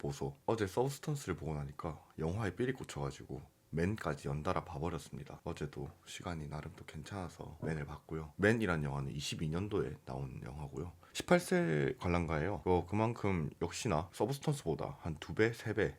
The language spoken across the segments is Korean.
보소. 어제 서브스턴스를 보고 나니까 영화에 삘이 꽂혀가지고 맨까지 연달아 봐버렸습니다. 어제도 시간이 나름 또 괜찮아서 맨을 봤고요. 맨이란 영화는 22년도에 나온 영화고요. 18세 관람가예요. 그만큼 역시나 서브스턴스보다 한 2배, 3배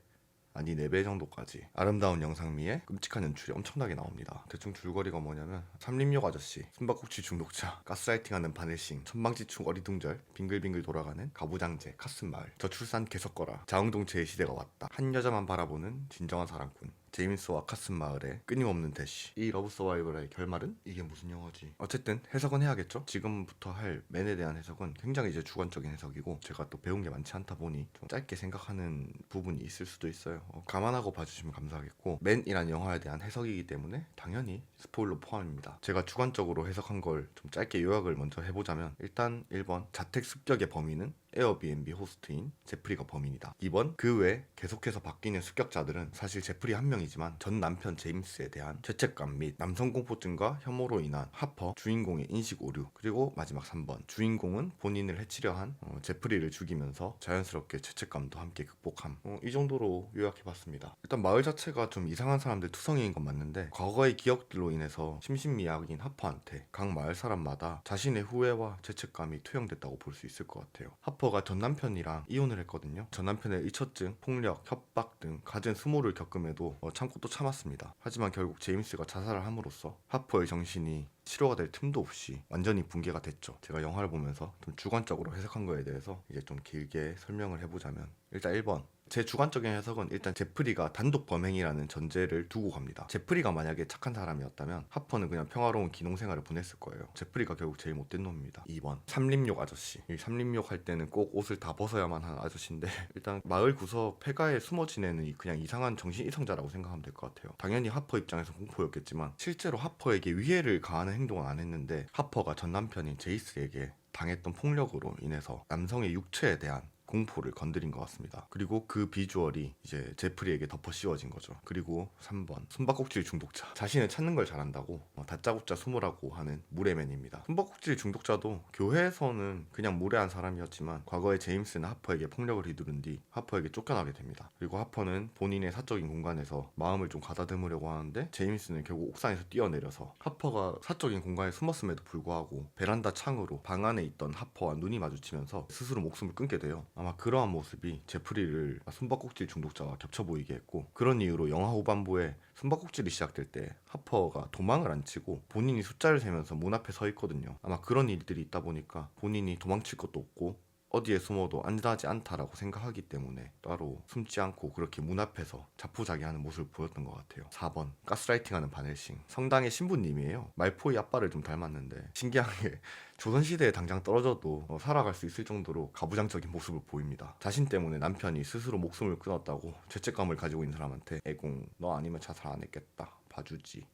아니 4배 정도까지 아름다운 영상미에 끔찍한 연출이 엄청나게 나옵니다. 대충 줄거리가 뭐냐면 삼림역 아저씨, 숨바꼭질 중독자, 가스라이팅하는 바늘싱, 천방지축 어리둥절, 빙글빙글 돌아가는 가부장제, 카슨마을, 저출산 계속거라, 자웅동체의 시대가 왔다, 한 여자만 바라보는 진정한 사랑꾼, 제임스와 카슨 마을의 끊임없는 대쉬. 이 러브 서바이벌의 결말은? 이게 무슨 영화지? 어쨌든 해석은 해야겠죠? 지금부터 할 맨에 대한 해석은 굉장히 이제 주관적인 해석이고 제가 또 배운 게 많지 않다 보니 좀 짧게 생각하는 부분이 있을 수도 있어요. 감안하고 봐주시면 감사하겠고, 맨이란 영화에 대한 해석이기 때문에 당연히 스포일러 포함입니다. 제가 주관적으로 해석한 걸 좀 짧게 요약을 먼저 해보자면, 일단 1번 자택 습격의 범인은 에어비앤비 호스트인 제프리가 범인이다. 2번 그 외 계속해서 바뀌는 습격자들은 사실 제프리 한 명이지만 전 남편 제임스에 대한 죄책감 및 남성 공포증과 혐오로 인한 하퍼 주인공의 인식 오류. 그리고 마지막 3번 주인공은 본인을 해치려 한 제프리를 죽이면서 자연스럽게 죄책감도 함께 극복함. 이 정도로 요약해봤습니다. 일단 마을 자체가 좀 이상한 사람들 투성이인 건 맞는데, 과거의 기억들로 인해서 심신미약인 하퍼한테 각 마을 사람마다 자신의 후회와 죄책감이 투영됐다고 볼 수 있을 것 같아요. 하퍼가 전 남편이랑 이혼을 했거든요. 전 남편의 의처증, 폭력, 협박 등 갖은 수모를 겪음에도 참고 또 참았습니다. 하지만 결국 제임스가 자살을 함으로써 하퍼의 정신이 치료가 될 틈도 없이 완전히 붕괴가 됐죠. 제가 영화를 보면서 좀 주관적으로 해석한 거에 대해서 이제 좀 길게 설명을 해보자면, 일단 1번 제 주관적인 해석은 일단 제프리가 단독 범행이라는 전제를 두고 갑니다. 제프리가 만약에 착한 사람이었다면 하퍼는 그냥 평화로운 기농생활을 보냈을 거예요. 제프리가 결국 제일 못된 놈입니다. 2번 삼림욕 아저씨. 이 삼림욕 할 때는 꼭 옷을 다 벗어야만 하는 아저씨인데 일단 마을 구석 폐가에 숨어 지내는 그냥 이상한 정신 이상자라고 생각하면 될 것 같아요. 당연히 하퍼 입장에서 공포였겠지만 실제로 하퍼에게 위해를 가하는 행동은 안 했는데, 하퍼가 전 남편인 제이스에게 당했던 폭력으로 인해서 남성의 육체에 대한 공포를 건드린 것 같습니다. 그리고 그 비주얼이 이제 제프리에게 덮어 씌워진 거죠. 그리고 3번 숨바꼭질 중독자. 자신을 찾는 걸 잘한다고 다짜고짜 숨으라고 하는 무례맨입니다. 숨바꼭질 중독자도 교회에서는 그냥 무례한 사람이었지만 과거에 제임스는 하퍼에게 폭력을 휘두른 뒤 하퍼에게 쫓겨나게 됩니다. 그리고 하퍼는 본인의 사적인 공간에서 마음을 좀 가다듬으려고 하는데 제임스는 결국 옥상에서 뛰어내려서 하퍼가 사적인 공간에 숨었음에도 불구하고 베란다 창으로 방 안에 있던 하퍼와 눈이 마주치면서 스스로 목숨을 끊게 돼요. 아마 그러한 모습이 제프리를 숨바꼭질 중독자와 겹쳐 보이게 했고, 그런 이유로 영화 후반부에 숨바꼭질이 시작될 때 하퍼가 도망을 안 치고 본인이 숫자를 세면서 문 앞에 서 있거든요. 아마 그런 일들이 있다 보니까 본인이 도망칠 것도 없고 어디에 숨어도 안전하지 않다라고 생각하기 때문에 따로 숨지 않고 그렇게 문 앞에서 자포자기하는 모습을 보였던 것 같아요. 4번 가스라이팅하는 바넬싱. 성당의 신부님이에요. 말포의 아빠를 좀 닮았는데 신기한 게 조선시대에 당장 떨어져도 살아갈 수 있을 정도로 가부장적인 모습을 보입니다. 자신 때문에 남편이 스스로 목숨을 끊었다고 죄책감을 가지고 있는 사람한테 애공 너 아니면 자살 안 했겠다 봐주지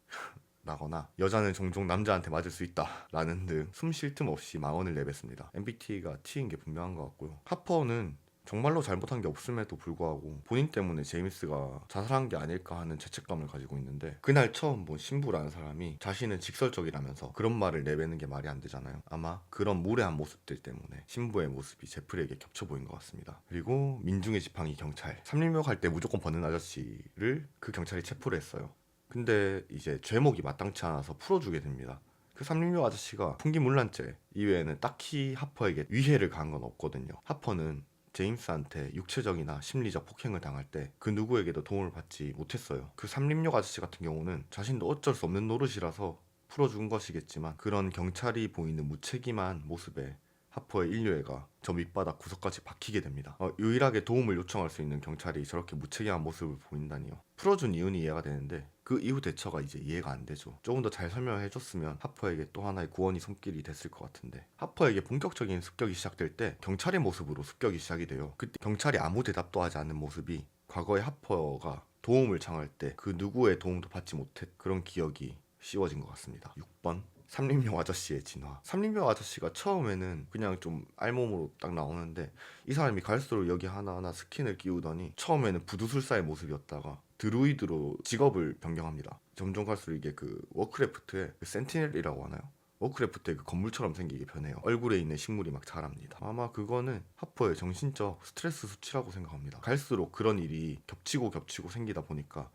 라거나, 여자는 종종 남자한테 맞을 수 있다 라는 등 숨 쉴 틈 없이 망언을 내뱉습니다. MBT가 T인 게 분명한 것 같고요. 하퍼는 정말로 잘못한 게 없음에도 불구하고 본인 때문에 제임스가 자살한 게 아닐까 하는 죄책감을 가지고 있는데, 그날 처음 본 신부라는 사람이 자신은 직설적이라면서 그런 말을 내뱉는 게 말이 안 되잖아요. 아마 그런 무례한 모습들 때문에 신부의 모습이 제프리에게 겹쳐 보인 것 같습니다. 그리고 민중의 지팡이 경찰. 삼림역 할 때 무조건 버는 아저씨를 그 경찰이 체포를 했어요. 근데 이제 죄목이 마땅치 않아서 풀어주게 됩니다. 그 삼림역 아저씨가 풍기문란죄 이외에는 딱히 하퍼에게 위해를 가한 건 없거든요. 하퍼는 제임스한테 육체적이나 심리적 폭행을 당할 때 그 누구에게도 도움을 받지 못했어요. 그 삼림역 아저씨 같은 경우는 자신도 어쩔 수 없는 노릇이라서 풀어준 것이겠지만, 그런 경찰이 보이는 무책임한 모습에 하퍼의 인류애가 저 밑바닥 구석까지 박히게 됩니다. 유일하게 도움을 요청할 수 있는 경찰이 저렇게 무책임한 모습을 보인다니요. 풀어준 이유는 이해가 되는데 그 이후 대처가 이제 이해가 안 되죠. 조금 더 잘 설명을 해줬으면 하퍼에게 또 하나의 구원이 손길이 됐을 것 같은데, 하퍼에게 본격적인 습격이 시작될 때 경찰의 모습으로 습격이 시작이 돼요. 그때 경찰이 아무 대답도 하지 않는 모습이 과거의 하퍼가 도움을 청할 때 그 누구의 도움도 받지 못했 그런 기억이 씌워진 것 같습니다. 6번 삼림용 아저씨의 진화. 삼림용 아저씨가 처음에는 그냥 좀 알몸으로 딱 나오는데 이 사람이 갈수록 여기 하나하나 스킨을 끼우더니 처음에는 부두술사의 모습이었다가 드루이드로 직업을 변경합니다. 점점 갈수록 이게 그 워크래프트의 그 센티넬이라고 하나요? 워크래프트의 그 건물처럼 생기게 변해요. 얼굴에 있는 식물이 막 자랍니다. 아마 그거는 하퍼의 정신적 스트레스 수치라고 생각합니다. 갈수록 그런 일이 겹치고 생기다 보니까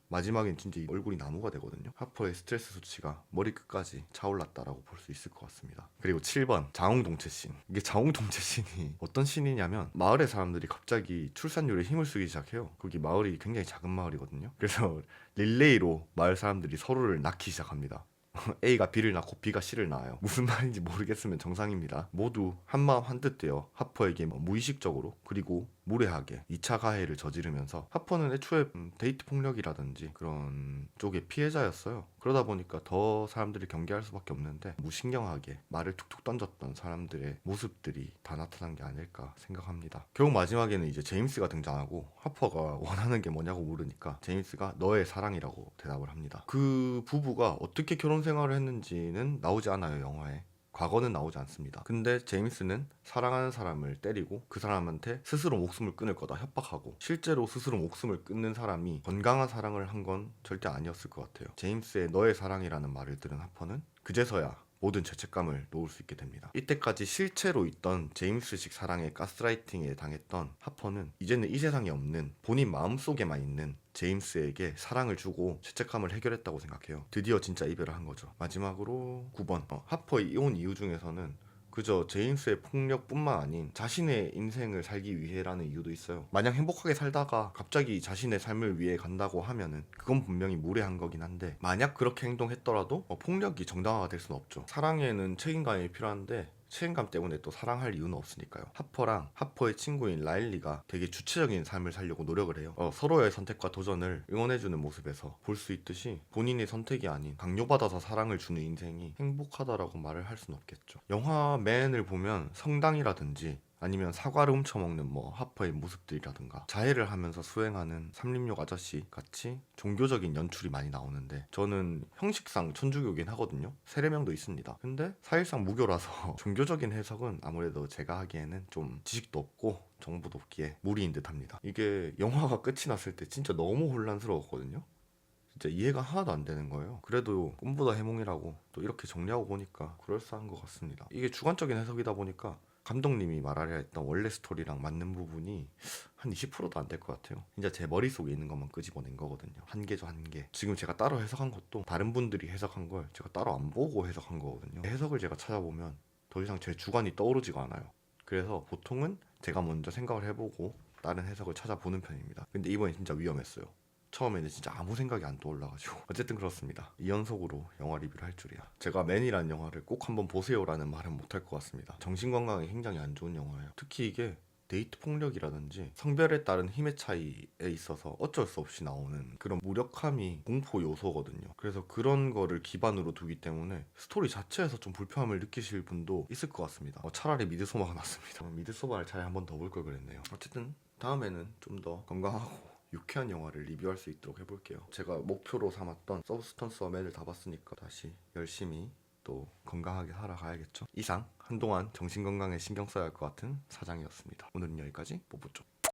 마지막엔 진짜 이 얼굴이 나무가 되거든요. 하퍼의 스트레스 수치가 머리끝까지 차올랐다라고 볼 수 있을 것 같습니다. 그리고 7번 자웅동체신. 이게 자웅동체신이 어떤 신이냐면 마을의 사람들이 갑자기 출산율에 힘을 쓰기 시작해요. 거기 마을이 굉장히 작은 마을이거든요. 그래서 릴레이로 마을 사람들이 서로를 낳기 시작합니다. A가 B를 낳고 B가 C를 낳아요. 무슨 말인지 모르겠으면 정상입니다. 모두 한마음 한뜻 되어 하퍼에게 무의식적으로 그리고 무례하게 2차 가해를 저지르면서 하퍼는 애초에 데이트 폭력이라든지 그런 쪽의 피해자였어요. 그러다 보니까 더 사람들이 경계할 수밖에 없는데 무신경하게 말을 툭툭 던졌던 사람들의 모습들이 다 나타난 게 아닐까 생각합니다. 결국 마지막에는 이제 제임스가 등장하고 하퍼가 원하는 게 뭐냐고 물으니까 제임스가 너의 사랑이라고 대답을 합니다. 그 부부가 어떻게 결혼 생활을 했는지는 나오지 않아요, 영화에. 과거는 나오지 않습니다. 근데 제임스는 사랑하는 사람을 때리고 그 사람한테 스스로 목숨을 끊을 거다 협박하고, 실제로 스스로 목숨을 끊는 사람이 건강한 사랑을 한 건 절대 아니었을 것 같아요. 제임스의 너의 사랑이라는 말을 들은 하퍼는 그제서야 모든 죄책감을 놓을 수 있게 됩니다. 이때까지 실체로 있던 제임스식 사랑의 가스라이팅에 당했던 하퍼는 이제는 이 세상에 없는 본인 마음속에만 있는 제임스에게 사랑을 주고 죄책감을 해결했다고 생각해요. 드디어 진짜 이별을 한 거죠. 마지막으로 9번 하퍼의 이혼 이유 중에서는 그저 제임스의 폭력뿐만 아닌 자신의 인생을 살기 위해라는 이유도 있어요. 마냥 행복하게 살다가 갑자기 자신의 삶을 위해 간다고 하면은 그건 분명히 무례한 거긴 한데, 만약 그렇게 행동했더라도 폭력이 정당화가 될 수는 없죠. 사랑에는 책임감이 필요한데 책임감 때문에 또 사랑할 이유는 없으니까요. 하퍼랑 하퍼의 친구인 라일리가 되게 주체적인 삶을 살려고 노력을 해요. 서로의 선택과 도전을 응원해주는 모습에서 볼 수 있듯이 본인의 선택이 아닌 강요받아서 사랑을 주는 인생이 행복하다라고 말을 할 수는 없겠죠. 영화 맨을 보면 성당이라든지 아니면 사과를 훔쳐먹는 하퍼의 모습들이라든가 자해를 하면서 수행하는 삼림욕 아저씨 같이 종교적인 연출이 많이 나오는데, 저는 형식상 천주교긴 하거든요. 세례명도 있습니다. 근데 사실상 무교라서 종교적인 해석은 아무래도 제가 하기에는 좀 지식도 없고 정보도 없기에 무리인 듯 합니다. 이게 영화가 끝이 났을 때 진짜 너무 혼란스러웠거든요. 진짜 이해가 하나도 안 되는 거예요. 그래도 꿈보다 해몽이라고 또 이렇게 정리하고 보니까 그럴싸한 것 같습니다. 이게 주관적인 해석이다 보니까 감독님이 말하려 했던 원래 스토리랑 맞는 부분이 한 20%도 안 될 것 같아요. 진짜 제 머릿속에 있는 것만 끄집어낸 거거든요. 한 개죠, 한 개. 지금 제가 따로 해석한 것도 다른 분들이 해석한 걸 제가 따로 안 보고 해석한 거거든요. 해석을 제가 찾아보면 더 이상 제 주관이 떠오르지가 않아요. 그래서 보통은 제가 먼저 생각을 해보고 다른 해석을 찾아보는 편입니다. 근데 이번에 진짜 위험했어요. 처음에는 진짜 아무 생각이 안 떠올라가지고 어쨌든 그렇습니다. 이 연속으로 영화 리뷰를 할 줄이야. 제가 맨이라는 영화를 꼭 한번 보세요라는 말은 못할 것 같습니다. 정신건강에 굉장히 안 좋은 영화예요. 특히 이게 데이트 폭력이라든지 성별에 따른 힘의 차이에 있어서 어쩔 수 없이 나오는 그런 무력함이 공포 요소거든요. 그래서 그런 거를 기반으로 두기 때문에 스토리 자체에서 좀 불편함을 느끼실 분도 있을 것 같습니다. 차라리 미드소마가 낫습니다. 미드소마를 차라리 한번 더 볼 걸 그랬네요. 어쨌든 다음에는 좀 더 건강하고 유쾌한 영화를 리뷰할 수 있도록 해볼게요. 제가 목표로 삼았던 서브스턴스와 맨을 다 봤으니까 다시 열심히 또 건강하게 살아가야겠죠. 이상 한동안 정신건강에 신경 써야 할 것 같은 사장이었습니다. 오늘은 여기까지. 뽀뽀 쪽.